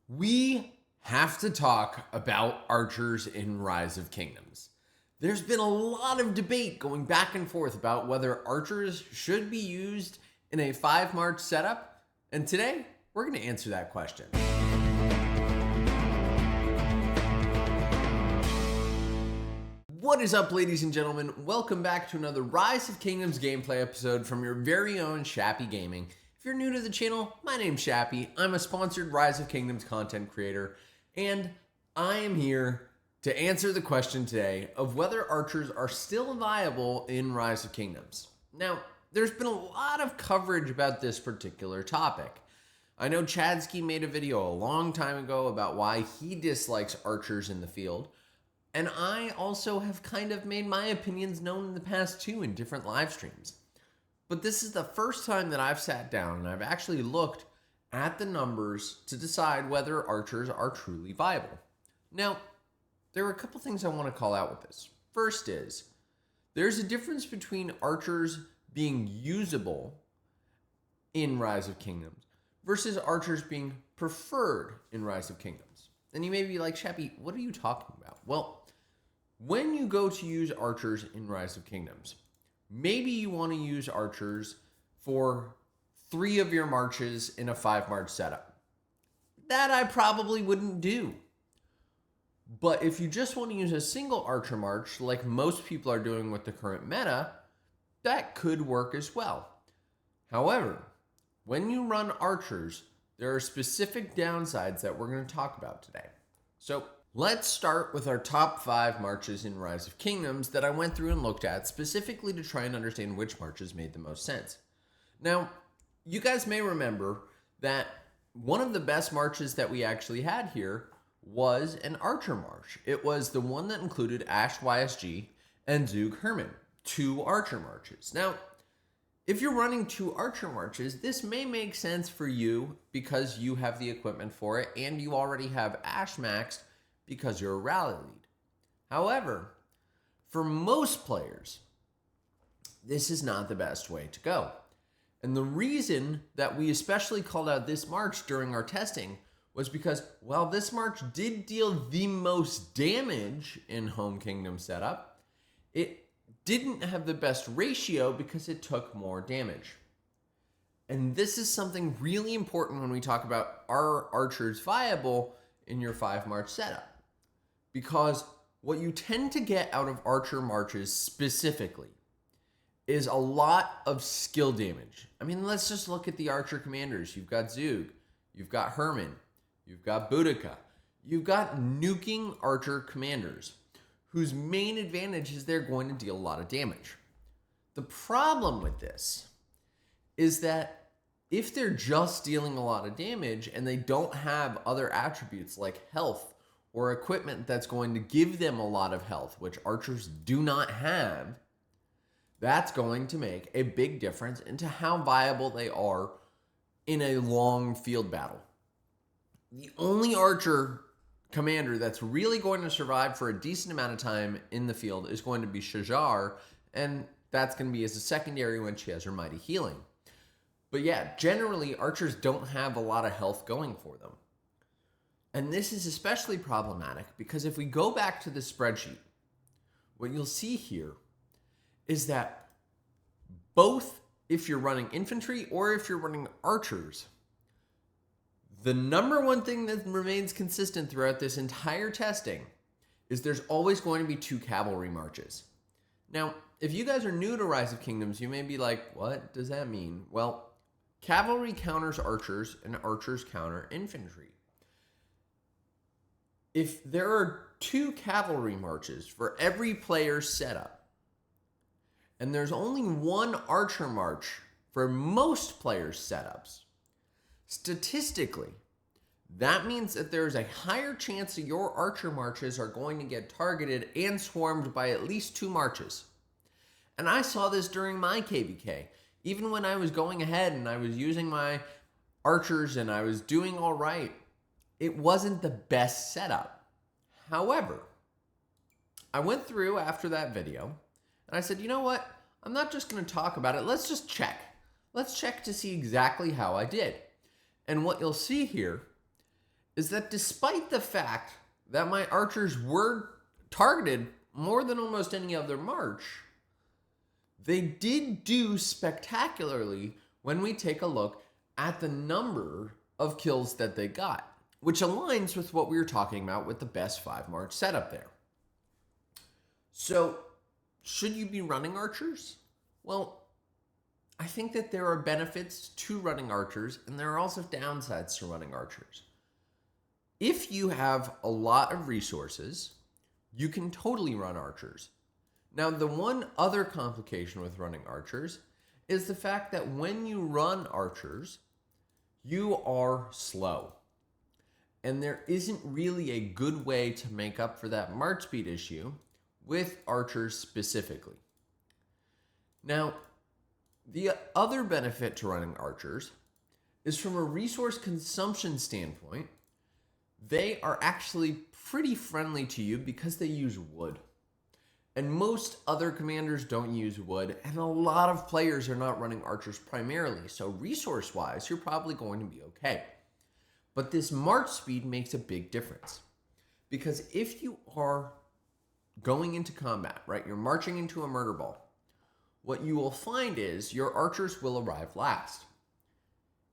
We have to talk about archers in Rise of Kingdoms. There's been a lot of debate going back and forth about whether archers should be used in a 5-march setup, and today we're going to answer that question. What is up, ladies and gentlemen? Welcome back to another Rise of Kingdoms gameplay episode from your very own Shappy Gaming. If you're new to the channel, my name's Shappy. I'm a sponsored Rise of Kingdoms content creator, and I am here to answer the question today of whether archers are still viable in Rise of Kingdoms. Now, there's been a lot of coverage about this particular topic. I know Chadsky made a video a long time ago about why he dislikes archers in the field, and I also have kind of made my opinions known in the past too in different live streams. But this is the first time that I've sat down and I've actually looked at the numbers to decide whether archers are truly viable. Now, there are a couple things I want to call out with this. First is, there's a difference between archers being usable in Rise of Kingdoms versus archers being preferred in Rise of Kingdoms. And you may be like, Shappy, what are you talking about? Well, when you go to use archers in Rise of Kingdoms, maybe you want to use archers for 3 of your marches in a 5-march setup. That I probably wouldn't do. But if you just want to use a single archer march, like most people are doing with the current meta, that could work as well. However, when you run archers, there are specific downsides that we're going to talk about today. So let's start with our top 5 marches in Rise of Kingdoms that I went through and looked at specifically to try and understand which marches made the most sense. Now, you guys may remember that one of the best marches that we actually had here was an archer march. It was the one that included Ash YSG and Zug Herman, 2 archer marches. Now, if you're running 2 archer marches, this may make sense for you because you have the equipment for it and you already have Ash maxed because you're a rally lead. However, for most players, this is not the best way to go. And the reason that we especially called out this march during our testing was because while this march did deal the most damage in Home Kingdom setup, it didn't have the best ratio because it took more damage. And this is something really important when we talk about are archers viable in your 5-march setup. Because what you tend to get out of archer marches specifically is a lot of skill damage. I mean, let's just look at the archer commanders. You've got Zug, you've got Herman, you've got Boudica, you've got nuking archer commanders whose main advantage is they're going to deal a lot of damage. The problem with this is that if they're just dealing a lot of damage and they don't have other attributes like health or equipment that's going to give them a lot of health, which archers do not have, that's going to make a big difference into how viable they are in a long field battle. The only archer commander that's really going to survive for a decent amount of time in the field is going to be Shajar, and that's going to be as a secondary when she has her mighty healing. But yeah, generally archers don't have a lot of health going for them. And this is especially problematic because if we go back to the spreadsheet, what you'll see here is that both if you're running infantry or if you're running archers, the number one thing that remains consistent throughout this entire testing is there's always going to be 2 cavalry marches. Now, if you guys are new to Rise of Kingdoms, you may be like, what does that mean? Well, cavalry counters archers and archers counter infantry. If there are 2 cavalry marches for every player's setup, and there's only 1 archer march for most players' setups, statistically, that means that there's a higher chance that your archer marches are going to get targeted and swarmed by at least 2 marches. And I saw this during my KVK. Even when I was going ahead and I was using my archers and I was doing all right, it wasn't the best setup. However, I went through after that video and I said, you know what? I'm not just going to talk about it. Let's just check. Let's check to see exactly how I did. And what you'll see here is that despite the fact that my archers were targeted more than almost any other march, they did do spectacularly when we take a look at the number of kills that they got, which aligns with what we were talking about with the best 5 march setup there. So, should you be running archers? Well, I think that there are benefits to running archers, and there are also downsides to running archers. If you have a lot of resources, you can totally run archers. Now, the one other complication with running archers is the fact that when you run archers, you are slow. And there isn't really a good way to make up for that march speed issue with archers specifically. Now, the other benefit to running archers is from a resource consumption standpoint, they are actually pretty friendly to you because they use wood. And most other commanders don't use wood, and a lot of players are not running archers primarily, so resource-wise, you're probably going to be okay. But this march speed makes a big difference. Because if you are going into combat, right, you're marching into a murder ball, what you will find is your archers will arrive last.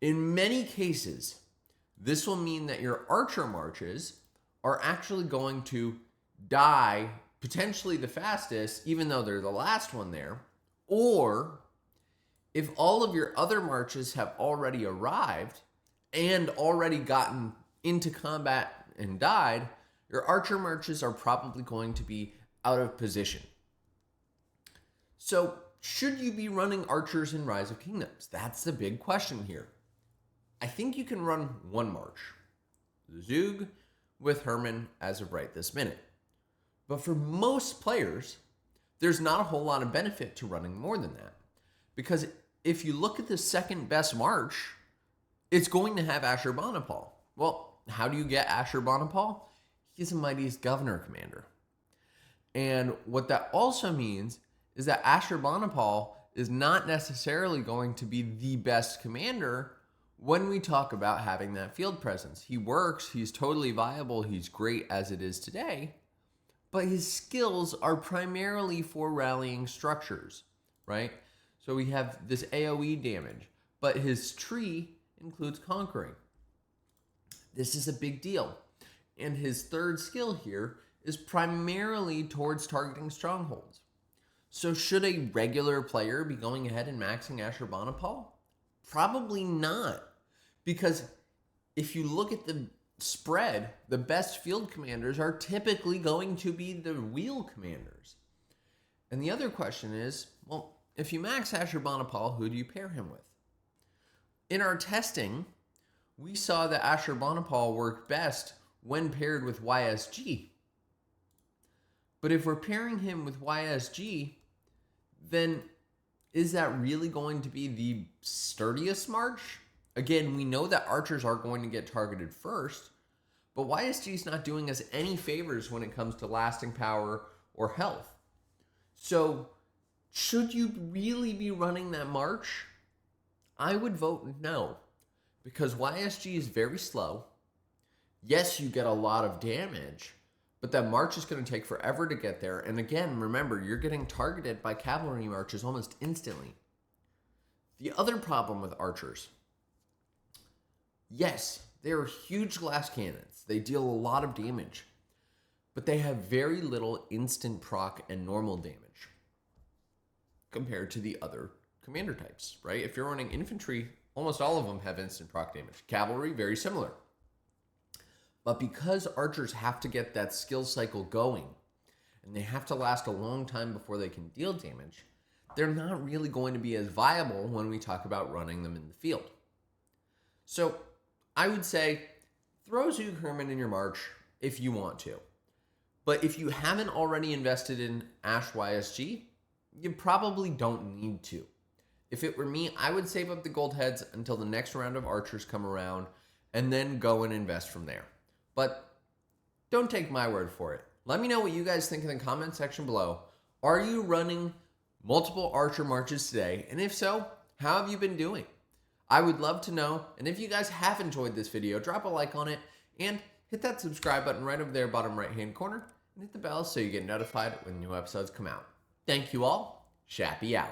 In many cases, this will mean that your archer marches are actually going to die potentially the fastest, even though they're the last one there. Or if all of your other marches have already arrived and already gotten into combat and died, your archer marches are probably going to be out of position. So, should you be running archers in Rise of Kingdoms? That's the big question here. I think you can run one march, Zug with Hermann as of right this minute. But for most players, there's not a whole lot of benefit to running more than that. Because if you look at the second best march, it's going to have Ashurbanipal. Well, how do you get Ashurbanipal? He's a Mightiest Governor commander. And what that also means is that Ashurbanipal is not necessarily going to be the best commander when we talk about having that field presence. He works, he's totally viable, he's great as it is today, but his skills are primarily for rallying structures, right? So we have this AoE damage, but his tree includes conquering. This is a big deal. And his third skill here is primarily towards targeting strongholds. So should a regular player be going ahead and maxing Ashurbanipal? Probably not. Because if you look at the spread, the best field commanders are typically going to be the wheel commanders. And the other question is, well, if you max Ashurbanipal, who do you pair him with? In our testing, we saw that Ashurbanipal worked best when paired with YSG. But if we're pairing him with YSG, then is that really going to be the sturdiest march? Again, we know that archers are going to get targeted first, but YSG is not doing us any favors when it comes to lasting power or health. So, should you really be running that march? I would vote no, because YSG is very slow. Yes, you get a lot of damage, but that march is going to take forever to get there. And again, remember, you're getting targeted by cavalry marches almost instantly. The other problem with archers, yes, they are huge glass cannons. They deal a lot of damage, but they have very little instant proc and normal damage compared to the other commander types, right? If you're running infantry, almost all of them have instant proc damage. Cavalry, very similar. But because archers have to get that skill cycle going, and they have to last a long time before they can deal damage, they're not really going to be as viable when we talk about running them in the field. So I would say throw Zug Hermann in your march if you want to. But if you haven't already invested in Ash YSG, you probably don't need to. If it were me, I would save up the gold heads until the next round of archers come around and then go and invest from there. But don't take my word for it. Let me know what you guys think in the comment section below. Are you running multiple archer marches today? And if so, how have you been doing? I would love to know. And if you guys have enjoyed this video, drop a like on it And hit that subscribe button right over there, bottom right-hand corner, and hit the bell so you get notified when new episodes come out. Thank you all. Shappy out.